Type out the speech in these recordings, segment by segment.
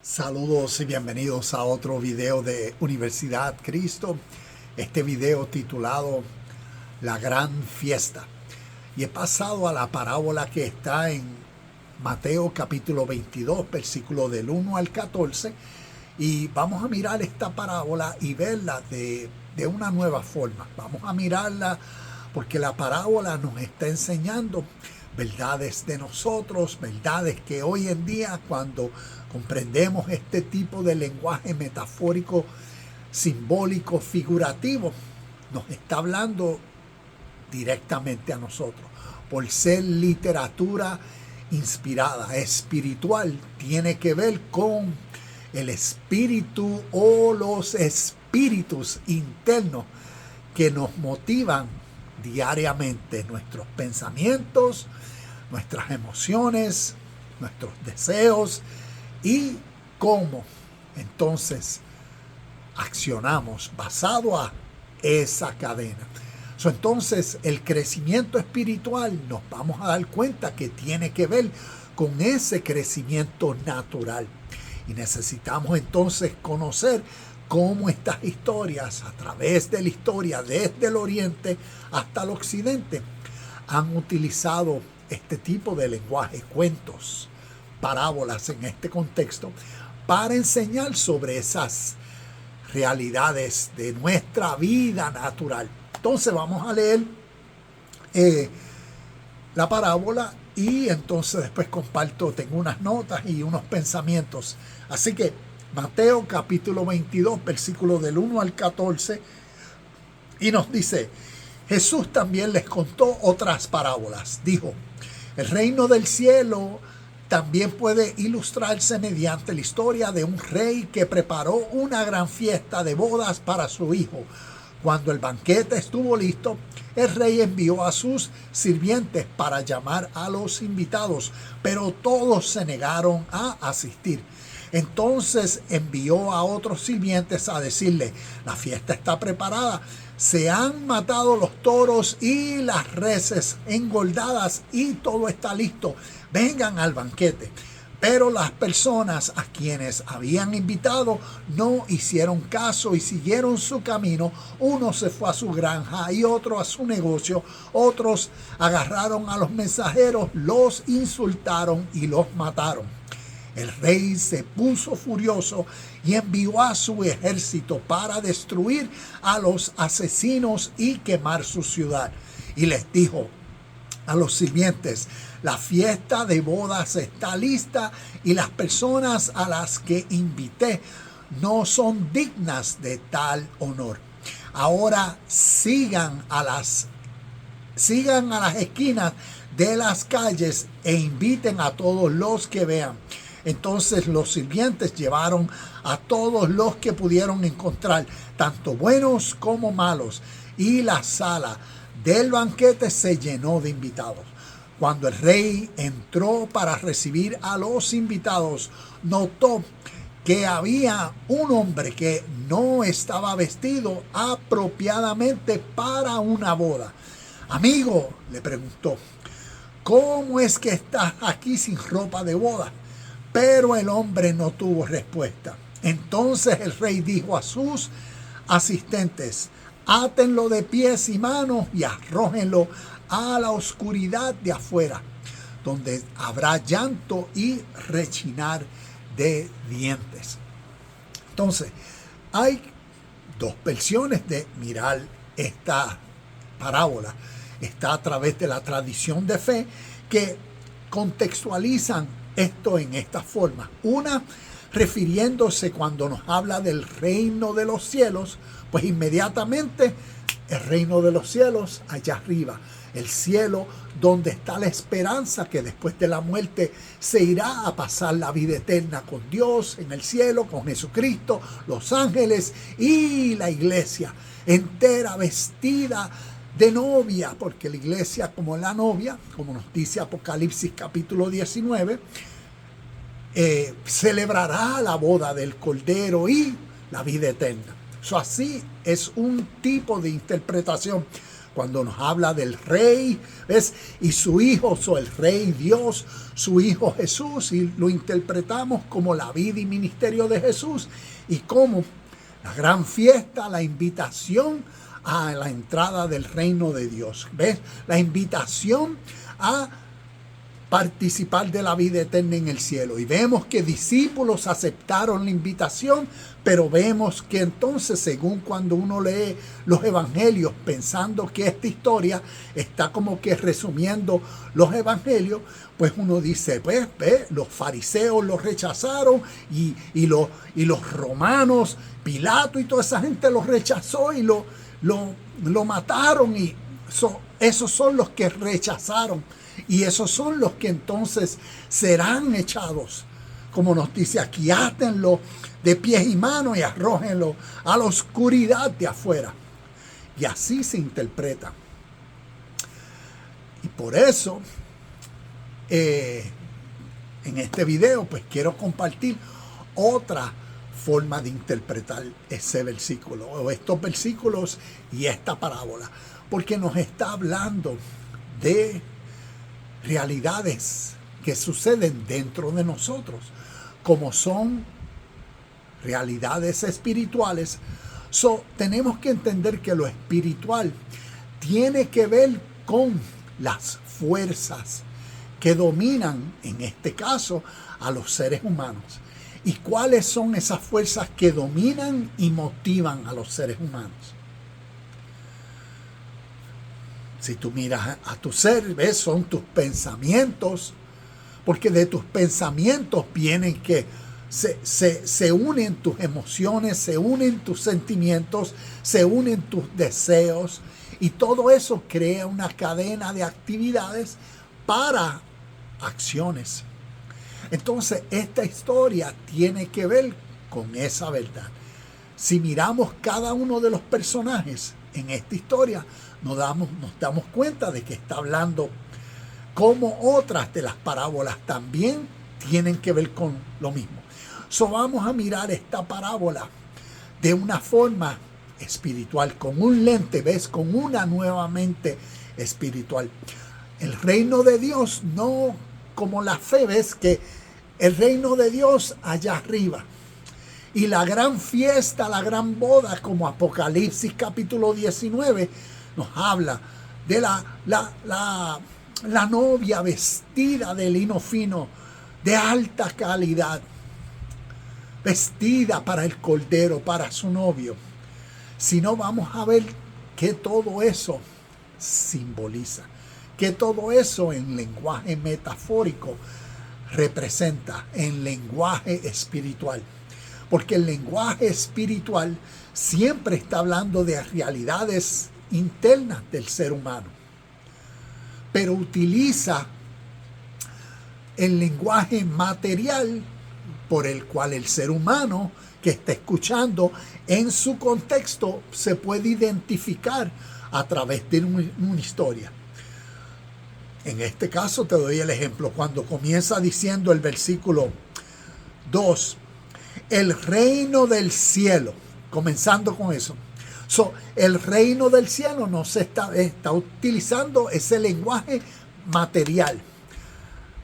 Saludos y bienvenidos a otro video de Universidad Cristo. Este video titulado La Gran Fiesta. Y he pasado a la parábola que está en Mateo capítulo 22, versículo del 1 al 14. Y vamos a mirar esta parábola y verla de una nueva forma. Vamos a mirarla porque la parábola nos está enseñando verdades de nosotros, verdades que hoy en día, cuando comprendemos este tipo de lenguaje metafórico, simbólico, figurativo, nos está hablando directamente a nosotros. Por ser literatura inspirada, espiritual, tiene que ver con el espíritu o los espíritus internos que nos motivan diariamente, nuestros pensamientos, nuestras emociones, nuestros deseos y cómo entonces accionamos basado a esa cadena. Entonces el crecimiento espiritual nos vamos a dar cuenta que tiene que ver con ese crecimiento natural. Y necesitamos entonces conocer cómo estas historias, a través de la historia, desde el oriente hasta el occidente, han utilizado este tipo de lenguaje, cuentos, parábolas en este contexto, para enseñar sobre esas realidades de nuestra vida natural. Entonces vamos a leer la parábola y entonces después comparto, tengo unas notas y unos pensamientos. Así que Mateo capítulo 22, versículo del 1 al 14, y nos dice: Jesús también les contó otras parábolas. Dijo: el reino del cielo también puede ilustrarse mediante la historia de un rey que preparó una gran fiesta de bodas para su hijo. Cuando el banquete estuvo listo, el rey envió a sus sirvientes para llamar a los invitados, pero todos se negaron a asistir. Entonces envió a otros sirvientes a decirle: la fiesta está preparada, se han matado los toros y las reses engordadas y todo está listo, vengan al banquete. Pero las personas a quienes habían invitado no hicieron caso y siguieron su camino. Uno se fue a su granja y otro a su negocio. Otros agarraron a los mensajeros, los insultaron y los mataron. El rey se puso furioso y envió a su ejército para destruir a los asesinos y quemar su ciudad. Y les dijo a los sirvientes: la fiesta de bodas está lista y las personas a las que invité no son dignas de tal honor. Ahora sigan a las esquinas de las calles e inviten a todos los que vean. Entonces los sirvientes llevaron a todos los que pudieron encontrar, tanto buenos como malos, y la sala del banquete se llenó de invitados. Cuando el rey entró para recibir a los invitados, notó que había un hombre que no estaba vestido apropiadamente para una boda. Amigo, le preguntó, ¿cómo es que estás aquí sin ropa de boda? Pero el hombre no tuvo respuesta. Entonces el rey dijo a sus asistentes: átenlo de pies y manos y arrójenlo a la oscuridad de afuera, donde habrá llanto y rechinar de dientes. Entonces, hay dos versiones de mirar esta parábola. Está a través de la tradición de fe que contextualizan esto en esta forma. Una, refiriéndose cuando nos habla del reino de los cielos, pues inmediatamente el reino de los cielos allá arriba, el cielo donde está la esperanza que después de la muerte se irá a pasar la vida eterna con Dios en el cielo, con Jesucristo, los ángeles y la iglesia entera vestida de novia, porque la iglesia como la novia, como nos dice Apocalipsis capítulo 19, celebrará la boda del Cordero y la vida eterna. Así es un tipo de interpretación cuando nos habla del rey, ¿ves? Y su hijo, el rey Dios, su hijo Jesús, y lo interpretamos como la vida y ministerio de Jesús, y como la gran fiesta, la invitación a la entrada del reino de Dios, ¿ves? La invitación a participar de la vida eterna en el cielo. Y vemos que discípulos aceptaron la invitación, pero vemos que entonces, según cuando uno lee los evangelios, pensando que esta historia está como que resumiendo los evangelios, pues uno dice, pues, los fariseos los rechazaron y los romanos, Pilato y toda esa gente los rechazó y lo mataron, y esos son los que rechazaron. Y esos son los que entonces serán echados, como nos dice aquí, átenlo de pies y manos y arrójenlo a la oscuridad de afuera. Y así se interpreta. Y por eso, en este video, pues quiero compartir otra forma de interpretar ese versículo, o estos versículos y esta parábola, porque nos está hablando de realidades que suceden dentro de nosotros, como son realidades espirituales. Tenemos que entender que lo espiritual tiene que ver con las fuerzas que dominan, en este caso, a los seres humanos. ¿Y cuáles son esas fuerzas que dominan y motivan a los seres humanos? Si tú miras a tu ser, ves, son tus pensamientos, porque de tus pensamientos vienen que se unen tus emociones, se unen tus sentimientos, se unen tus deseos, y todo eso crea una cadena de actividades para acciones. Entonces, esta historia tiene que ver con esa verdad. Si miramos cada uno de los personajes en esta historia, nos damos cuenta de que está hablando como otras de las parábolas también tienen que ver con lo mismo. Vamos a mirar esta parábola de una forma espiritual, con un lente, ¿ves? Con una nueva mente espiritual. El reino de Dios, no como la fe, ¿ves? Que el reino de Dios allá arriba. Y la gran fiesta, la gran boda, como Apocalipsis capítulo 19, nos habla de la novia vestida de lino fino, de alta calidad, vestida para el Cordero, para su novio. Si no, vamos a ver que todo eso simboliza, que todo eso en lenguaje metafórico representa, en lenguaje espiritual. Porque el lenguaje espiritual siempre está hablando de realidades internas del ser humano, pero utiliza el lenguaje material por el cual el ser humano que está escuchando en su contexto se puede identificar a través de una historia. En este caso te doy el ejemplo cuando comienza diciendo el versículo 2, el reino del cielo, comenzando con eso. El reino del cielo no se está utilizando ese lenguaje material,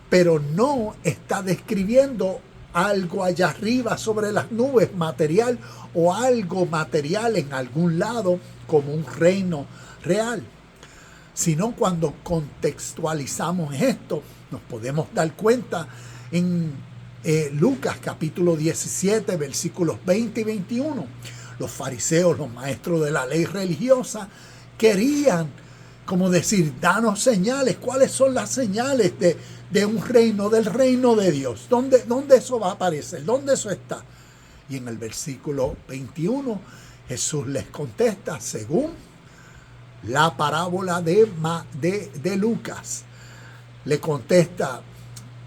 pero no está describiendo algo allá arriba sobre las nubes material o algo material en algún lado como un reino real, sino cuando contextualizamos esto nos podemos dar cuenta en Lucas capítulo 17 versículos 20 y 21. Los fariseos, los maestros de la ley religiosa, querían, como decir, danos señales. ¿Cuáles son las señales de un reino, del reino de Dios? ¿Dónde eso va a aparecer? ¿Dónde eso está? Y en el versículo 21, Jesús les contesta, según la parábola de Lucas, le contesta,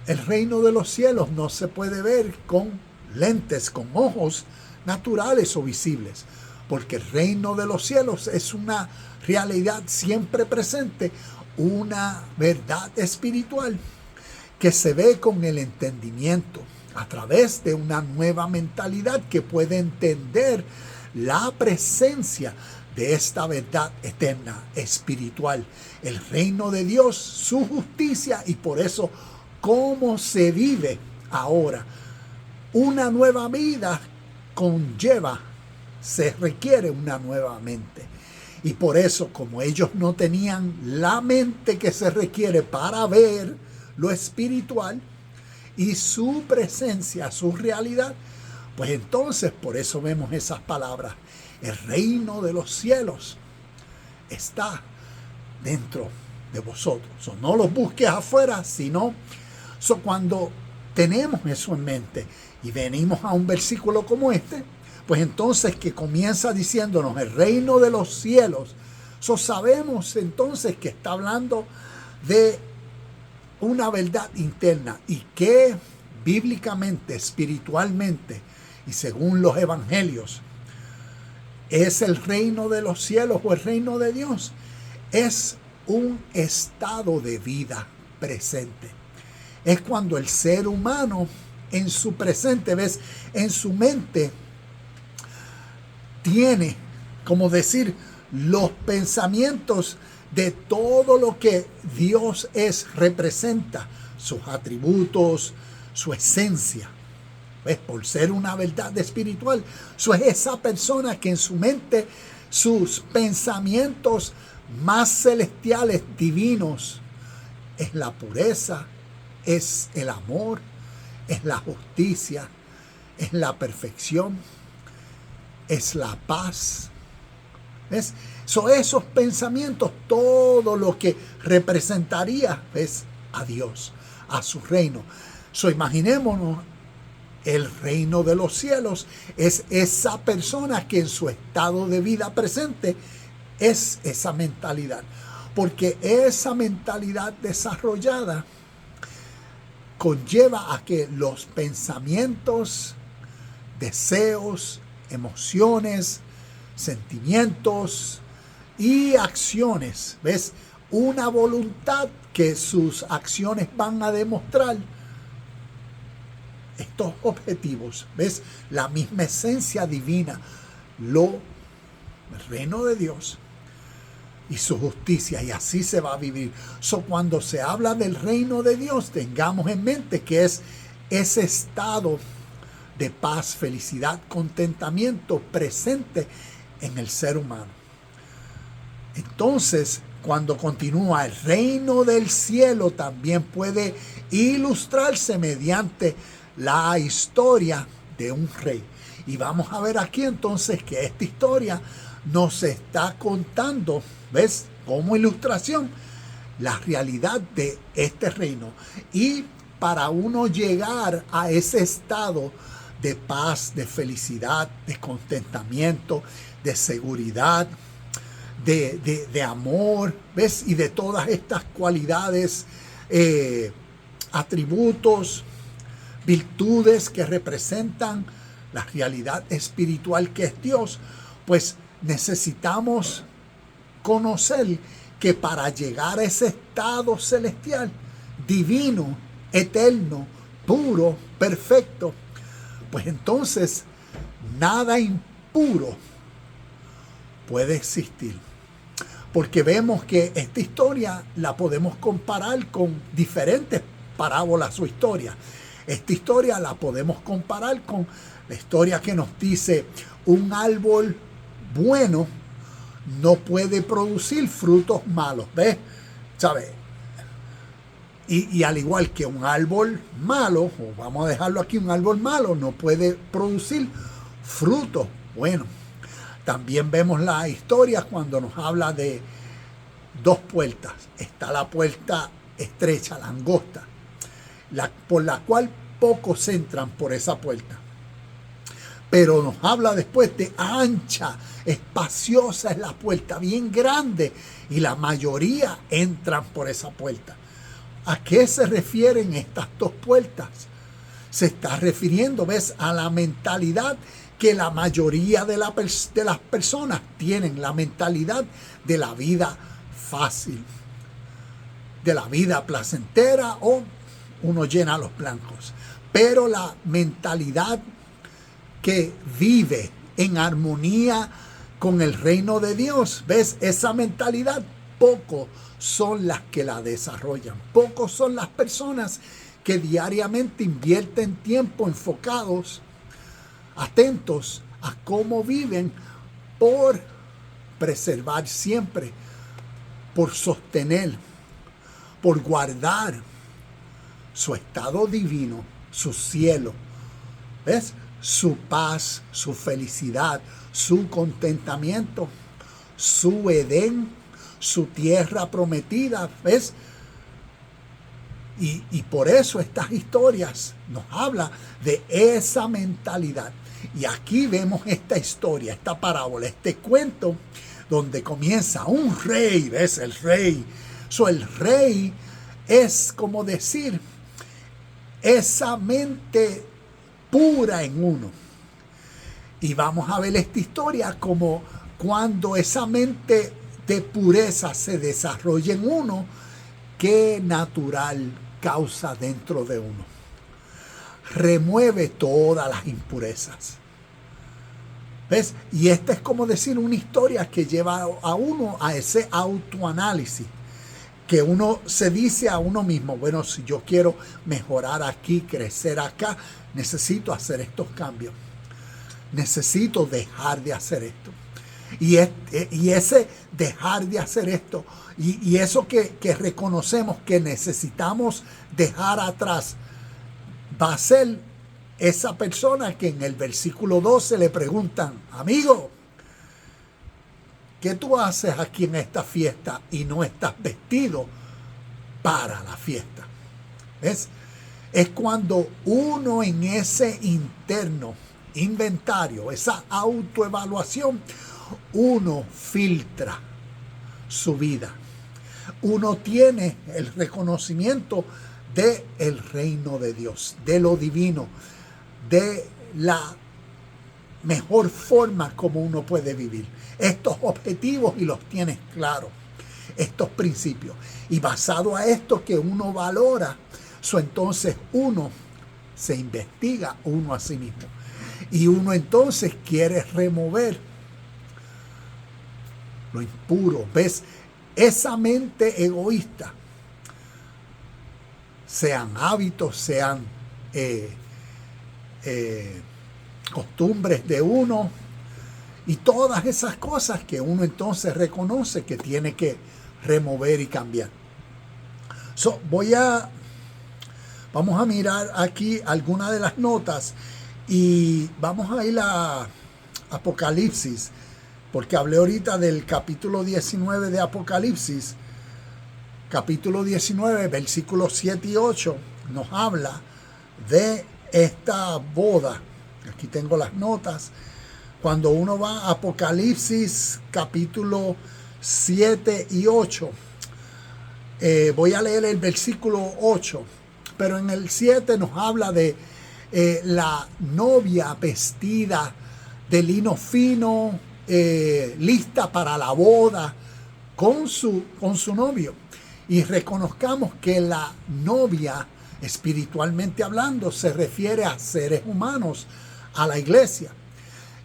el reino de los cielos no se puede ver con lentes, con ojos naturales o visibles, porque el reino de los cielos es una realidad siempre presente, una verdad espiritual que se ve con el entendimiento a través de una nueva mentalidad que puede entender la presencia de esta verdad eterna, espiritual, el reino de Dios, su justicia, y por eso cómo se vive ahora. Una nueva vida conlleva, se requiere una nueva mente. Y por eso, como ellos no tenían la mente que se requiere para ver lo espiritual y su presencia, su realidad, pues entonces por eso vemos esas palabras. El reino de los cielos está dentro de vosotros. No los busques afuera, sino cuando tenemos eso en mente y venimos a un versículo como este, pues entonces que comienza diciéndonos el reino de los cielos. Sabemos entonces que está hablando de una verdad interna y que bíblicamente, espiritualmente y según los evangelios, es el reino de los cielos o el reino de Dios. Es un estado de vida presente. Es cuando el ser humano en su presente, en su mente, tiene, como decir, los pensamientos de todo lo que Dios representa, sus atributos, su esencia. Por ser una verdad espiritual, es esa persona que en su mente sus pensamientos más celestiales, divinos, es la pureza, es el amor, es la justicia, es la perfección, es la paz. ¿Ves? Esos pensamientos, todo lo que representaría, a Dios, a su reino. Imaginémonos, el reino de los cielos es esa persona que en su estado de vida presente es esa mentalidad. Porque esa mentalidad desarrollada conlleva a que los pensamientos, deseos, emociones, sentimientos y acciones, una voluntad que sus acciones van a demostrar estos objetivos, la misma esencia divina, el reino de Dios y su justicia, y así se va a vivir. Cuando se habla del reino de Dios, tengamos en mente que es ese estado de paz, felicidad, contentamiento presente en el ser humano. Entonces, cuando continúa, el reino del cielo también puede ilustrarse mediante la historia de un rey. Y vamos a ver aquí entonces que esta historia nos está contando, como ilustración, la realidad de este reino. Y para uno llegar a ese estado de paz, de felicidad, de contentamiento, de seguridad, de amor, y de todas estas cualidades, atributos, virtudes que representan la realidad espiritual que es Dios, pues necesitamos conocer que para llegar a ese estado celestial, divino, eterno, puro, perfecto, pues entonces nada impuro puede existir. Porque vemos que esta historia la podemos comparar con diferentes parábolas o historias. Esta historia la podemos comparar con la historia que nos dice un árbol bueno no puede producir frutos malos. ¿Sabes? Y al igual que un árbol malo, o vamos a dejarlo aquí, un árbol malo no puede producir frutos buenos. También vemos la historia cuando nos habla de dos puertas. Está la puerta estrecha, la angosta, por la cual pocos entran por esa puerta. Pero nos habla después de ancha, espaciosa es la puerta, bien grande, y la mayoría entran por esa puerta. ¿A qué se refieren estas dos puertas? Se está refiriendo, a la mentalidad que la mayoría de las personas tienen, la mentalidad de la vida fácil, de la vida placentera, o uno llena los blancos. Pero la mentalidad que vive en armonía con el reino de Dios. ¿Ves? Esa mentalidad, pocos son las que la desarrollan. Pocos son las personas que diariamente invierten tiempo enfocados, atentos a cómo viven por preservar siempre, por sostener, por guardar su estado divino, su cielo, ¿ves? Su paz, su felicidad, su contentamiento, su Edén, su tierra prometida, ¿ves? Y por eso estas historias nos hablan de esa mentalidad. Y aquí vemos esta historia, esta parábola, este cuento donde comienza un rey, ¿ves? El rey. El rey es como decir esa mente pura en uno. Y vamos a ver esta historia como cuando esa mente de pureza se desarrolla en uno, qué natural causa dentro de uno. Remueve todas las impurezas. ¿Ves? Y esta es como decir una historia que lleva a uno a ese autoanálisis, que uno se dice a uno mismo, bueno, si yo quiero mejorar aquí, crecer acá, necesito hacer estos cambios. Necesito dejar de hacer esto. Y ese dejar de hacer esto, y eso que reconocemos que necesitamos dejar atrás, va a ser esa persona que en el versículo 12 le preguntan, amigo, ¿qué tú haces aquí en esta fiesta y no estás vestido para la fiesta? ¿Ves? Es cuando uno en ese interno inventario, esa autoevaluación, uno filtra su vida. Uno tiene el reconocimiento del reino de Dios, de lo divino, de la mejor forma como uno puede vivir. Estos objetivos y los tienes claros, estos principios. Y basado a esto que uno valora, entonces uno se investiga uno a sí mismo. Y uno entonces quiere remover lo impuro. ¿Ves? Esa mente egoísta, sean hábitos, sean costumbres de uno y todas esas cosas que uno entonces reconoce que tiene que remover y cambiar. Vamos a mirar aquí algunas de las notas y vamos a ir a Apocalipsis, porque hablé ahorita del capítulo 19 de Apocalipsis. Capítulo 19, versículos 7 y 8 nos habla de esta boda. Aquí tengo las notas. Cuando uno va a Apocalipsis capítulo 7 y 8, voy a leer el versículo 8, pero en el 7 nos habla de la novia vestida de lino fino, lista para la boda con su novio. Y reconozcamos que la novia, espiritualmente hablando, se refiere a seres humanos, a la iglesia.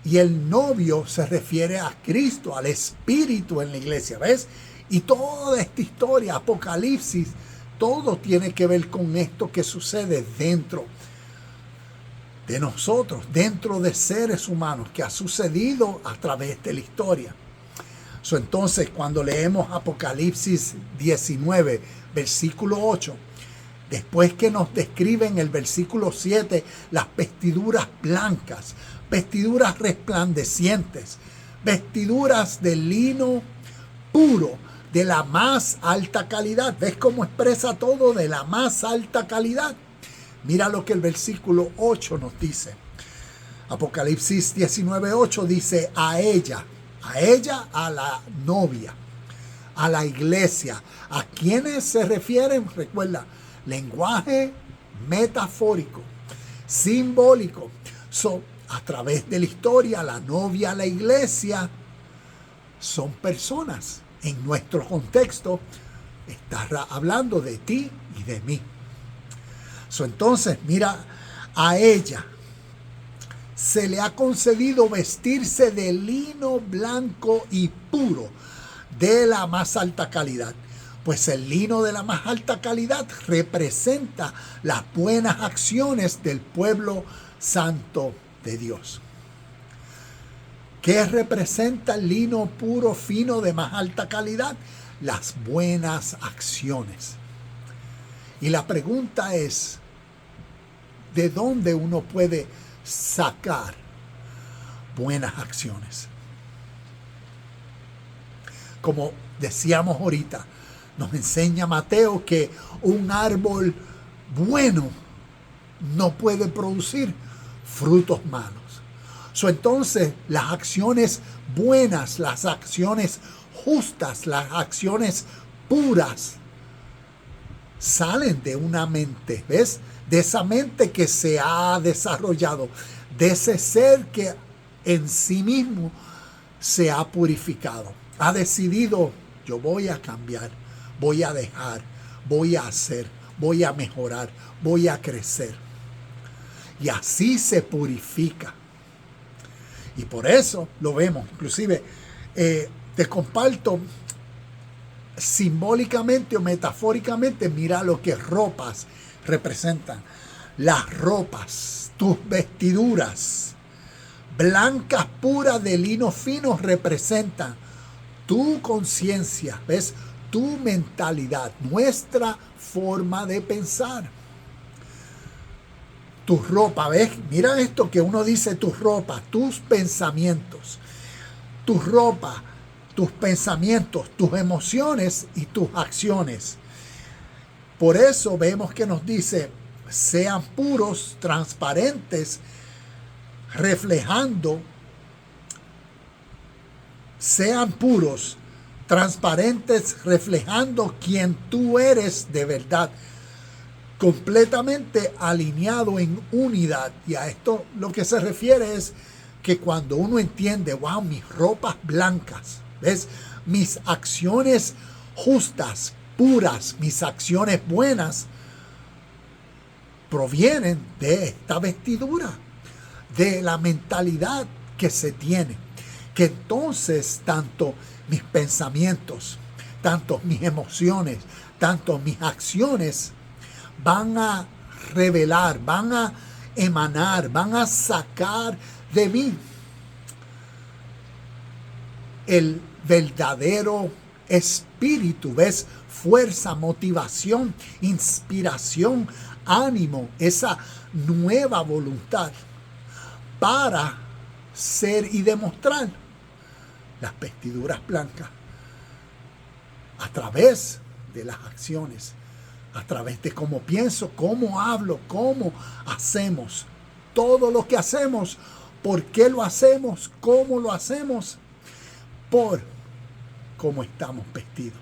Y el novio se refiere a Cristo, al Espíritu en la iglesia, ¿ves? Y toda esta historia, Apocalipsis, todo tiene que ver con esto que sucede dentro de nosotros, dentro de seres humanos, que ha sucedido a través de la historia. Entonces, cuando leemos Apocalipsis 19, versículo 8, después que nos describe en el versículo 7 las vestiduras blancas, vestiduras resplandecientes, vestiduras de lino puro, de la más alta calidad. ¿Ves cómo expresa todo? De la más alta calidad. Mira lo que el versículo 8 nos dice. Apocalipsis 19, 8 dice, a ella, a la novia, a la iglesia. ¿A quiénes se refieren? Recuerda, lenguaje metafórico, simbólico. A través de la historia, la novia, la iglesia, son personas. En nuestro contexto, está hablando de ti y de mí. Entonces, mira, a ella, se le ha concedido vestirse de lino blanco y puro, de la más alta calidad. Pues el lino de la más alta calidad representa las buenas acciones del pueblo santo de Dios. ¿Qué representa el lino puro, fino, de más alta calidad? Las buenas acciones. Y la pregunta es, ¿de dónde uno puede sacar buenas acciones? Como decíamos ahorita, nos enseña Mateo que un árbol bueno no puede producir frutos malos. Entonces, las acciones buenas, las acciones justas, las acciones puras, salen de una mente, ¿ves? De esa mente que se ha desarrollado, de ese ser que en sí mismo se ha purificado. Ha decidido, yo voy a cambiar, voy a dejar, voy a hacer, voy a mejorar, voy a crecer. Y así se purifica. Y por eso lo vemos. Inclusive te comparto simbólicamente o metafóricamente, mira lo que ropas representan. Las ropas, tus vestiduras blancas puras de lino fino representan tu conciencia, ¿ves? Tu mentalidad, nuestra forma de pensar. Tu ropa, ¿ves? Mira esto que uno dice, tu ropa, tus pensamientos. Tu ropa, tus pensamientos, tus emociones y tus acciones. Por eso vemos que nos dice, sean puros, transparentes, reflejando, sean puros, transparentes, reflejando quién tú eres de verdad, completamente alineado en unidad. Y a esto lo que se refiere es que cuando uno entiende, wow, mis ropas blancas, ¿ves? Mis acciones justas, puras, mis acciones buenas, provienen de esta vestidura, de la mentalidad que se tiene. Que entonces tanto mis pensamientos, tanto mis emociones, tanto mis acciones van a revelar, van a emanar, van a sacar de mí el verdadero espíritu, ¿ves? Fuerza, motivación, inspiración, ánimo, esa nueva voluntad para ser y demostrar las vestiduras blancas a través de las acciones, a través de cómo pienso, cómo hablo, cómo hacemos. Todo lo que hacemos, ¿por qué lo hacemos? ¿Cómo lo hacemos? Por cómo estamos vestidos.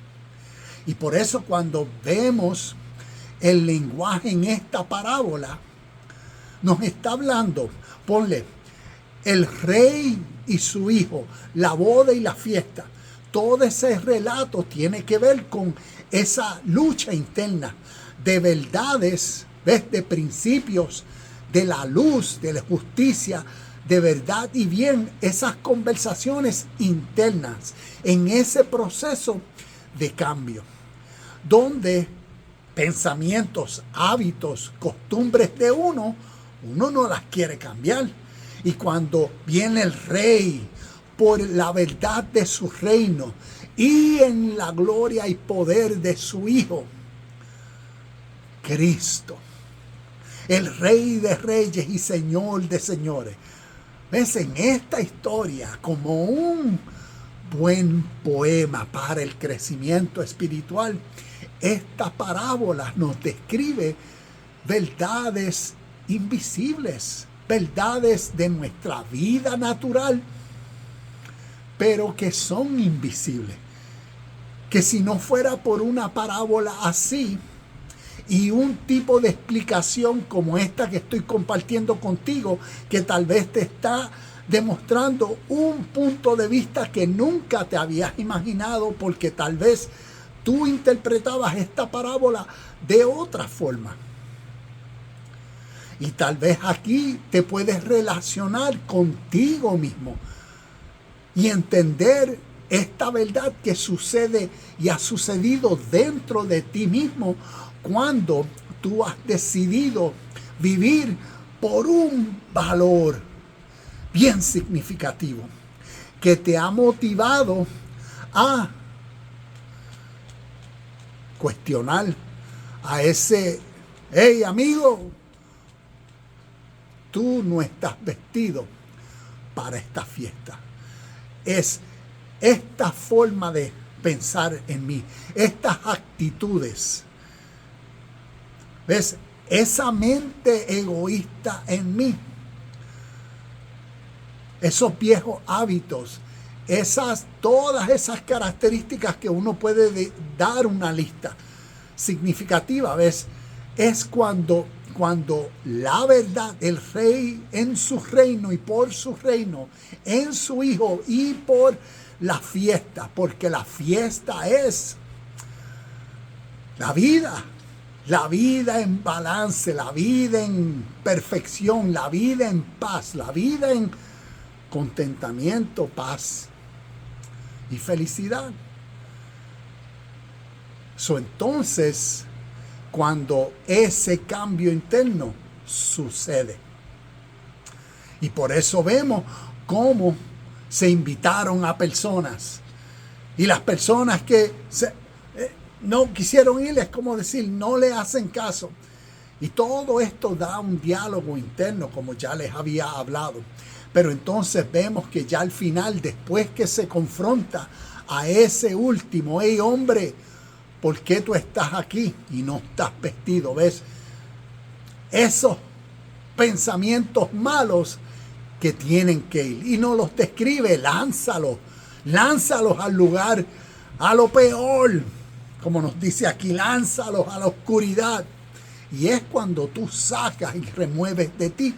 Y por eso cuando vemos el lenguaje en esta parábola, nos está hablando, ponle, el rey y su hijo, la boda y la fiesta. Todo ese relato tiene que ver con esa lucha interna de verdades, ¿ves? De principios, de la luz, de la justicia, de verdad y bien. Esas conversaciones internas en ese proceso de cambio, donde pensamientos, hábitos, costumbres de uno no las quiere cambiar. Y cuando viene el rey por la verdad de su reino y en la gloria y poder de su Hijo, Cristo, el Rey de Reyes y Señor de Señores. ¿Ves? En esta historia, como un buen poema para el crecimiento espiritual, esta parábola nos describe verdades invisibles, verdades de nuestra vida natural, pero que son invisibles. Que si no fuera por una parábola así y un tipo de explicación como esta que estoy compartiendo contigo, que tal vez te está demostrando un punto de vista que nunca te habías imaginado, porque tal vez tú interpretabas esta parábola de otra forma. Y tal vez aquí te puedes relacionar contigo mismo y entender esta verdad que sucede y ha sucedido dentro de ti mismo cuando tú has decidido vivir por un valor bien significativo que te ha motivado a cuestionar a ese: hey amigo, tú no estás vestido para esta fiesta. Es esta forma de pensar en mí, estas actitudes, ¿ves? Esa mente egoísta en mí, esos viejos hábitos, todas esas características que uno puede dar una lista significativa, ¿ves? Es cuando la verdad, el rey en su reino y por su reino, en su hijo y por la fiesta, porque la fiesta es la vida en balance, la vida en perfección, la vida en paz, la vida en contentamiento, paz y felicidad. Entonces, cuando ese cambio interno sucede. Y por eso vemos cómo se invitaron a personas. Y las personas que no quisieron ir, es como decir, no le hacen caso. Y todo esto da un diálogo interno, como ya les había hablado. Pero entonces vemos que ya al final, después que se confronta a ese último: hey hombre, ¿por qué tú estás aquí y no estás vestido? ¿Ves? Esos pensamientos malos que tienen que ir. Y nos los describe: lánzalos al lugar, a lo peor. Como nos dice aquí, lánzalos a la oscuridad. Y es cuando tú sacas y remueves de ti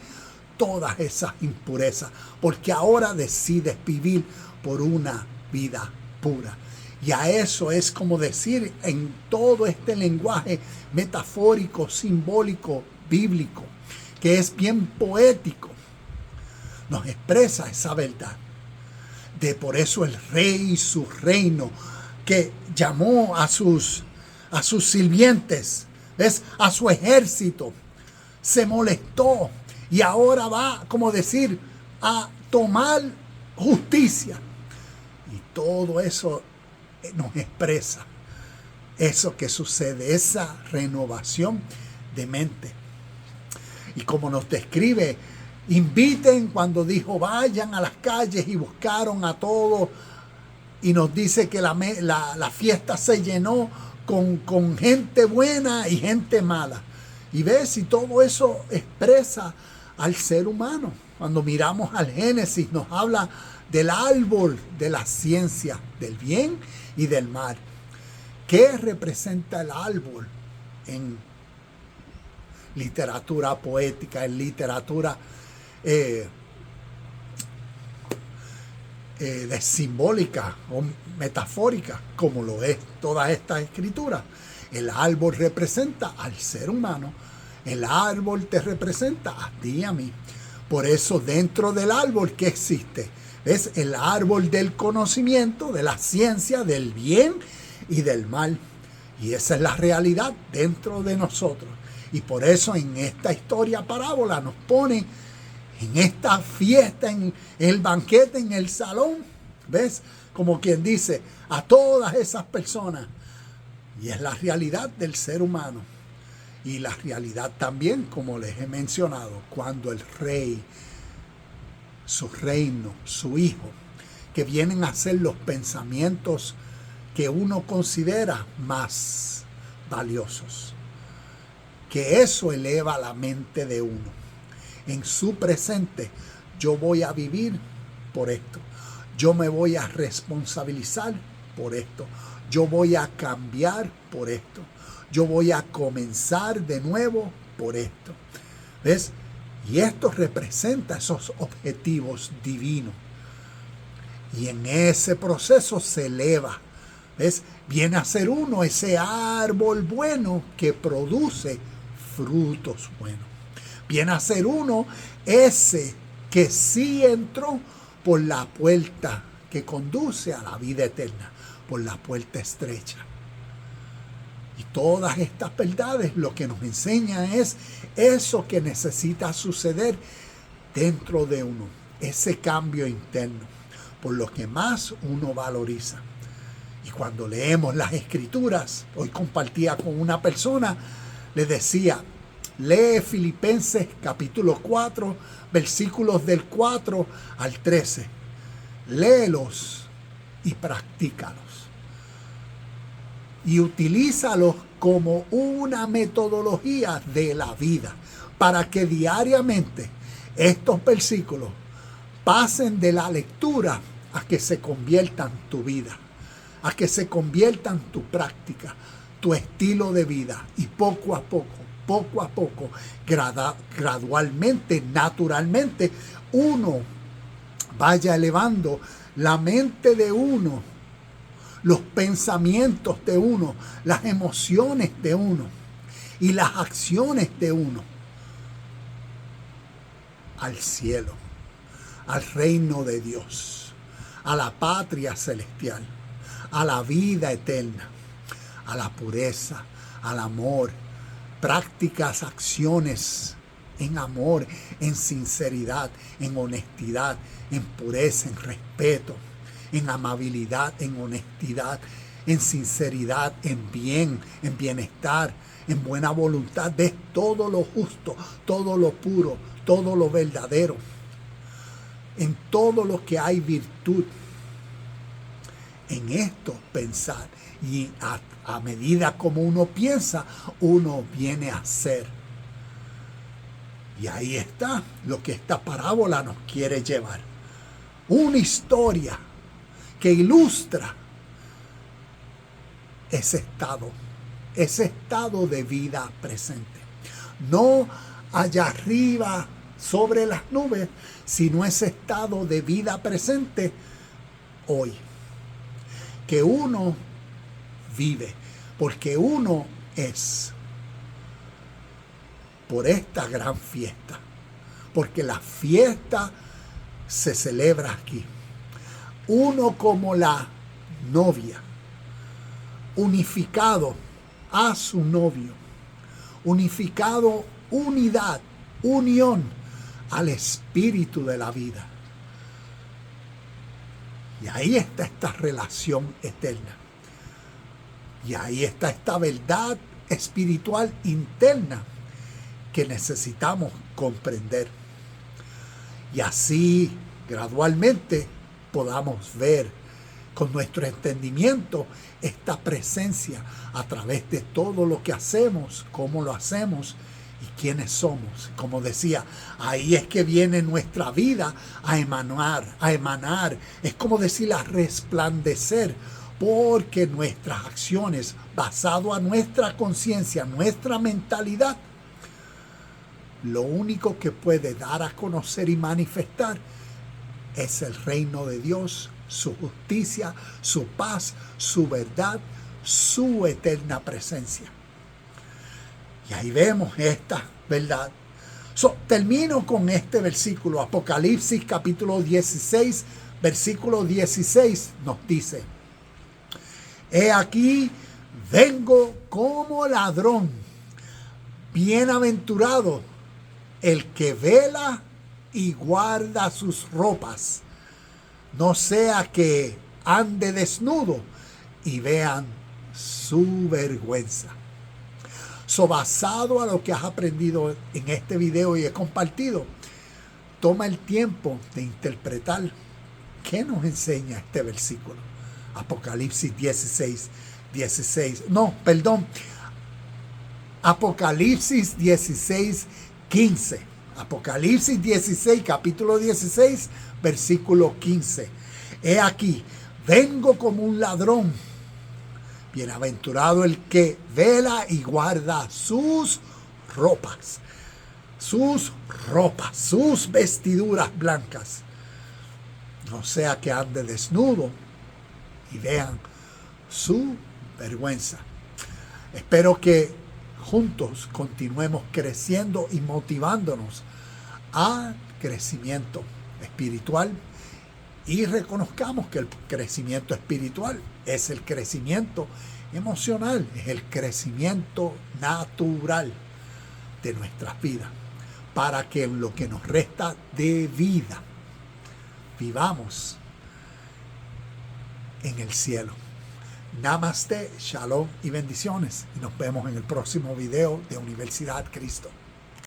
todas esas impurezas, porque ahora decides vivir por una vida pura. Y a eso es como decir, en todo este lenguaje metafórico, simbólico, bíblico, que es bien poético, nos expresa esa verdad. Por eso el rey y su reino, que llamó a sus sirvientes, ¿ves?, a su ejército, se molestó y ahora va, como decir, a tomar justicia. Y todo eso nos expresa eso que sucede, esa renovación de mente. Y como nos describe, inviten, cuando dijo vayan a las calles, y buscaron a todos, y nos dice que la fiesta se llenó con gente buena y gente mala. Y ves, y todo eso expresa al ser humano. Cuando miramos al Génesis, nos habla del árbol de la ciencia, del bien y del mal. ¿Qué representa el árbol en literatura poética, en literatura de simbólica o metafórica, como lo es todas estas escrituras? El árbol representa al ser humano. El árbol te representa a ti y a mí. Por eso dentro del árbol, ¿qué existe? Es el árbol del conocimiento, de la ciencia, del bien y del mal. Y esa es la realidad dentro de nosotros. Y por eso en esta historia parábola nos pone en esta fiesta, en el banquete, en el salón, ¿ves? Como quien dice, a todas esas personas. Y es la realidad del ser humano. Y la realidad también, como les he mencionado, cuando el rey, su reino, su hijo, que vienen a ser los pensamientos que uno considera más valiosos, que eso eleva la mente de uno. En su presente, yo voy a vivir por esto, yo me voy a responsabilizar por esto, yo voy a cambiar por esto, yo voy a comenzar de nuevo por esto. ¿Ves? Y esto representa esos objetivos divinos. Y en ese proceso se eleva. ¿Ves? Viene a ser uno ese árbol bueno que produce frutos buenos. Viene a ser uno ese que sí entró por la puerta que conduce a la vida eterna, por la puerta estrecha. Y todas estas verdades lo que nos enseñan es eso que necesita suceder dentro de uno, ese cambio interno, por lo que más uno valoriza. Y cuando leemos las Escrituras, hoy compartía con una persona, le decía, lee Filipenses capítulo 4, versículos del 4 al 13. Léelos y practícalos. Y utilízalos como una metodología de la vida, para que diariamente estos versículos pasen de la lectura a que se conviertan en tu vida, a que se conviertan en tu práctica, tu estilo de vida, y poco a poco, gradualmente, naturalmente, uno vaya elevando la mente de uno, los pensamientos de uno, las emociones de uno y las acciones de uno al cielo, al reino de Dios, a la patria celestial, a la vida eterna, a la pureza, al amor, prácticas, acciones en amor, en sinceridad, en honestidad, en pureza, en respeto, en amabilidad, en honestidad, en sinceridad, en bien, en bienestar, en buena voluntad, de todo lo justo, todo lo puro, todo lo verdadero, en todo lo que hay virtud. En esto pensar, y a medida como uno piensa, uno viene a ser. Y ahí está lo que esta parábola nos quiere llevar. Una historia que ilustra ese estado de vida presente. No allá arriba sobre las nubes, sino ese estado de vida presente hoy. Que uno vive, porque uno es por esta gran fiesta, porque la fiesta se celebra aquí. Uno como la novia, unificado a su novio, unificado, unidad, unión al espíritu de la vida. Y ahí está esta relación eterna. Y ahí está esta verdad espiritual interna que necesitamos comprender. Y así, gradualmente, podamos ver con nuestro entendimiento esta presencia a través de todo lo que hacemos, cómo lo hacemos y quiénes somos. Como decía, ahí es que viene nuestra vida a emanar, es como decir a resplandecer, porque nuestras acciones, basado a nuestra conciencia, nuestra mentalidad, lo único que puede dar a conocer y manifestar es el reino de Dios, su justicia, su paz, su verdad, su eterna presencia. Y ahí vemos esta verdad. Termino con este versículo. Apocalipsis capítulo 16, versículo 16 nos dice: He aquí, vengo como ladrón. Bienaventurado el que vela y guarda sus ropas, no sea que ande desnudo y vean su vergüenza. Basado a lo que has aprendido en este video y he compartido, toma el tiempo de interpretar qué nos enseña este versículo. Apocalipsis 16. Apocalipsis 16:15. Apocalipsis 16, capítulo 16, versículo 15. He aquí, vengo como un ladrón. Bienaventurado el que vela y guarda sus ropas, sus vestiduras blancas, no sea que ande desnudo y vean su vergüenza. Espero que juntos continuemos creciendo y motivándonos a crecimiento espiritual y reconozcamos que el crecimiento espiritual es el crecimiento emocional, es el crecimiento natural de nuestras vidas, para que en lo que nos resta de vida vivamos en el cielo. Namaste, shalom y bendiciones. Y nos vemos en el próximo video de Universidad Cristo.